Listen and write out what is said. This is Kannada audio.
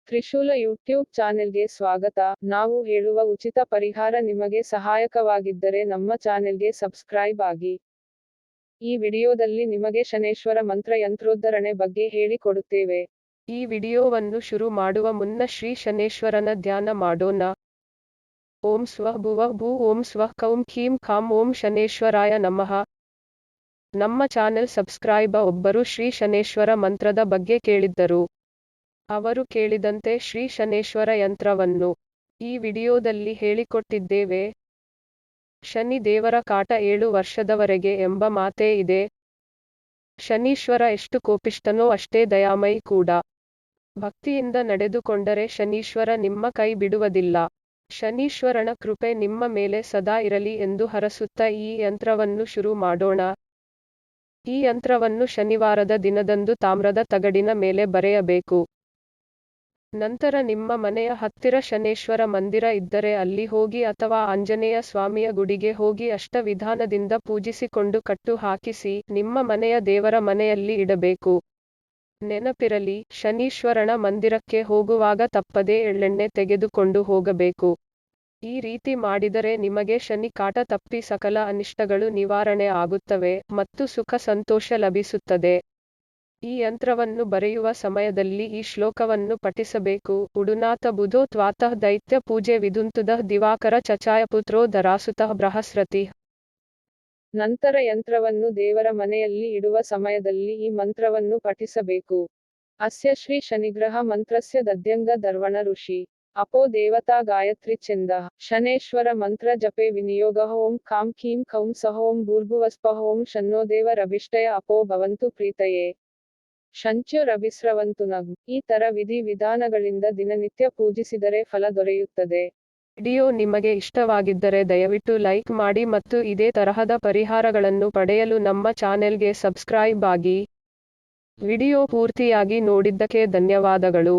ತ್ರಿಶೂಲ ಯೂಟ್ಯೂಬ್ ಚಾನೆಲ್ಗೆ ಸ್ವಾಗತ. ನಾವು ಹೇಳುವ ಉಚಿತ ಪರಿಹಾರ ನಿಮಗೆ ಸಹಾಯಕವಾಗಿದ್ದರೆ ನಮ್ಮ ಚಾನೆಲ್ಗೆ ಸಬ್ಸ್ಕ್ರೈಬ್ ಆಗಿ. ಈ ವಿಡಿಯೋದಲ್ಲಿ ನಿಮಗೆ ಶನೇಶ್ವರ ಮಂತ್ರ ಯಂತ್ರೋದ್ಧರಣೆ ಬಗ್ಗೆ ಹೇಳಿಕೊಡುತ್ತೇವೆ. ಈ ವಿಡಿಯೋವನ್ನು ಶುರು ಮಾಡುವ ಮುನ್ನ ಶ್ರೀ ಶನೇಶ್ವರನ ಧ್ಯಾನ ಮಾಡೋಣ. ಓಂ ಸ್ವಃ ಭುವಃ ಭೂ ಓಂ ಸ್ವಃ ಕೌಂ ಖೀಂ ಖಾಂ ಓಂ ಶನೇಶ್ವರಾಯ ನಮಃ. ನಮ್ಮ ಚಾನೆಲ್ ಸಬ್ಸ್ಕ್ರೈಬ ಒಬ್ಬರು ಶ್ರೀ ಶನೇಶ್ವರ ಮಂತ್ರದ ಬಗ್ಗೆ ಕೇಳಿದ್ದರು. ಅವರು ಕೇಳಿದಂತೆ ಶ್ರೀ ಶನೇಶ್ವರ ಯಂತ್ರವನ್ನು ಈ ವಿಡಿಯೋದಲ್ಲಿ ಹೇಳಿಕೊಟ್ಟಿದ್ದೇವೆ. ಶನಿ ದೇವರ ಕಾಟ 7 ವರ್ಷದವರೆಗೆ ಎಂಬ ಮಾತೇ ಇದೆ. ಶನೀಶ್ವರ ಎಷ್ಟು ಕೋಪಿಷ್ಠನೋ ಅಷ್ಟೇ ದಯಾಮಯಿ ಕೂಡ. ಭಕ್ತಿಯಿಂದ ನಡೆದುಕೊಂಡರೆ ಶನೀಶ್ವರ ನಿಮ್ಮ ಕೈ ಬಿಡುವುದಿಲ್ಲ. ಶನೀಶ್ವರನ ಕೃಪೆ ನಿಮ್ಮ ಮೇಲೆ ಸದಾ ಇರಲಿ ಎಂದು ಹರಸುತ್ತಾ ಈ ಯಂತ್ರವನ್ನು ಶುರು ಮಾಡೋಣ. ಈ ಯಂತ್ರವನ್ನು ಶನಿವಾರದ ದಿನದಂದು ತಾಮ್ರದ ತಗಡಿನ ಮೇಲೆ ಬರೆಯಬೇಕು. ನಂತರ ನಿಮ್ಮ ಮನೆಯ ಹತ್ತಿರ ಶನೇಶ್ವರ ಮಂದಿರ ಇದ್ದರೆ ಅಲ್ಲಿ ಹೋಗಿ ಅಥವಾ ಆಂಜನೇಯ ಸ್ವಾಮಿಯ ಗುಡಿಗೆ ಹೋಗಿ ಅಷ್ಟವಿಧಾನದಿಂದ ಪೂಜಿಸಿಕೊಂಡು ಕಟ್ಟು ಹಾಕಿಸಿ ನಿಮ್ಮ ಮನೆಯ ದೇವರ ಮನೆಯಲ್ಲಿ ಇಡಬೇಕು. ನೆನಪಿರಲಿ, ಶನೀಶ್ವರನ ಮಂದಿರಕ್ಕೆ ಹೋಗುವಾಗ ತಪ್ಪದೇ ಎಳ್ಳೆಣ್ಣೆ ತೆಗೆದುಕೊಂಡು ಹೋಗಬೇಕು. ಈ ರೀತಿ ಮಾಡಿದರೆ ನಿಮಗೆ ಶನಿ ಕಾಟ ತಪ್ಪಿ ಸಕಲ ಅನಿಷ್ಟಗಳು ನಿವಾರಣೆ ಆಗುತ್ತವೆ ಮತ್ತು ಸುಖ ಸಂತೋಷ ಲಭಿಸುತ್ತದೆ. ಈ ಯಂತ್ರವನ್ನು ಬರೆಯುವ ಸಮಯದಲ್ಲಿ ಈ ಶ್ಲೋಕವನ್ನು ಪಠಿಸಬೇಕು. ಉಡುನಾಥ ಬುಧೋ ತ್ವಾತಃ ದೈತ್ಯ ಪೂಜೆ ವಿದುಂತುದಃ ದಿವಾಕರ ಚಚಾಯ ಪುತ್ರೋ ಧರಾಸುತಃ ಬೃಹಸ್ರತಿ. ನಂತರ ಯಂತ್ರವನ್ನು ದೇವರ ಮನೆಯಲ್ಲಿ ಇಡುವ ಸಮಯದಲ್ಲಿ ಈ ಮಂತ್ರವನ್ನು ಪಠಿಸಬೇಕು. ಅಸ್ಯ ಶ್ರೀ ಶನಿಗ್ರಹ ಮಂತ್ರಸ್ಯ ದದ್ಯಂಗ ದರ್ವಣ ಋಷಿ ಅಪೋ ದೇವತಾ ಗಾಯತ್ರಿ ಛಂದ ಶನೇಶ್ವರ ಮಂತ್ರ ಜಪೆ ವಿನಿಯೋಗ ಓಂ ಖಾಂ ಖೀಂ ಖೌಂ ಸಹ ಓಂ ಭೂರ್ಭುವಸ್ಪಃ ಓಂ ಶನ್ನೋ ದೇವ ರಭಿಷ್ಟಯ ಅಪೋ ಭವಂತು ಪ್ರೀತಯೇ ಶಂಚು ರಭಿಸ್ರವಂತು ನಗ್. ಈ ತರ ವಿಧಿ ವಿಧಾನಗಳಿಂದ ದಿನನಿತ್ಯ ಪೂಜಿಸಿದರೆ ಫಲ ದೊರೆಯುತ್ತದೆ. ವಿಡಿಯೋ ನಿಮಗೆ ಇಷ್ಟವಾಗಿದ್ದರೆ ದಯವಿಟ್ಟು ಲೈಕ್ ಮಾಡಿ ಮತ್ತು ಇದೇ ತರಹದ ಪರಿಹಾರಗಳನ್ನು ಪಡೆಯಲು ನಮ್ಮ ಚಾನೆಲ್ಗೆ ಸಬ್ಸ್ಕ್ರೈಬ್ ಆಗಿ. ವಿಡಿಯೋ ಪೂರ್ತಿಯಾಗಿ ನೋಡಿದ್ದಕ್ಕೆ ಧನ್ಯವಾದಗಳು.